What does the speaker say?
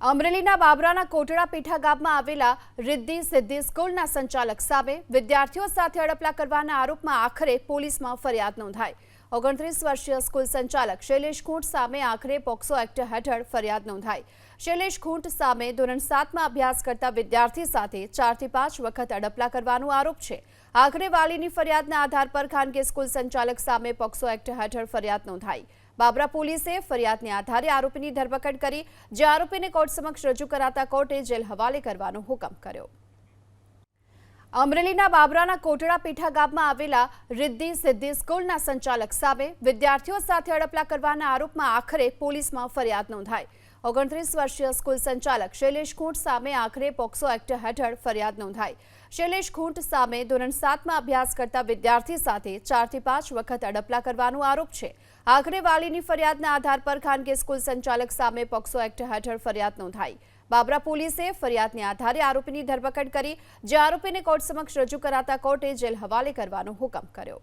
અમરેલીના બાબરાના કોટડા પીઠા ગામમાં આવેલા રિદ્ધિ સિદ્ધિ સ્કૂલના સંચાલક સામે વિદ્યાર્થીઓ સાથે અડપલા કરવાના આરોપમાં આખરે પોલીસમાં ફરિયાદ નોંધાઈ। 29 વર્ષીય સ્કૂલ સંચાલક શૈલેષ ખૂંટ સામે આખરે પોક્સો એક્ટ હેઠળ ફરિયાદ નોંધાઈ। શૈલેષ ખૂંટ સામે ધોરણ 7માં અભ્યાસ કરતા વિદ્યાર્થી સાથે 4 થી 5 વખત અડપલા કરવાનો આરોપ છે। આખરે વાલીની ફરિયાદના આધાર પર ખાનગી સ્કૂલ સંચાલક સામે પોક્સો એક્ટ હેઠળ ફરિયાદ નોંધાઈ। બાબરા પોલીસે ફરિયાદને આધારે આરોપીની ધરપકડ કરી, જે આરોપીને કોર્ટ સમક્ષ રજૂ કરાતા કોર્ટે જેલ હવાલે કરવાનો હુકમ કર્યો। અમરેલીના બાબરાના કોટડા પીઠા ગામમાં આવેલા રિદ્ધિ સિદ્ધિ સ્કૂલના સંચાલક સામે વિદ્યાર્થીઓ સાથે અડપલા કરવાના આરોપમાં આખરે પોલીસમાં ફરિયાદ નોંધાઈ। 29 વર્ષીય સ્કૂલ સંચાલક શૈલેષ ખૂંટ સામે આખરે પોક્સો એક્ટ હેઠળ ફરિયાદ નોંધાઈ। શૈલેષ ખૂંટ સામે ધોરણ 7માં અભ્યાસ કરતા વિદ્યાર્થી સાથે 4 થી 5 વખત અડપલા કરવાનો આરોપ છે। આખરે વાલીની ફરિયાદના આધાર પર ખાનગી સ્કૂલ સંચાલક સામે પોક્સો એક્ટ હેઠળ ફરિયાદ નોંધાઈ। બાબરા પોલીસે ફરિયાદને આધારે આરોપીની ધરપકડ કરી, જે આરોપીને કોર્ટ સમક્ષ રજૂ કરાતા કોર્ટે જેલ હવાલે કરવાનો હુકમ કર્યો।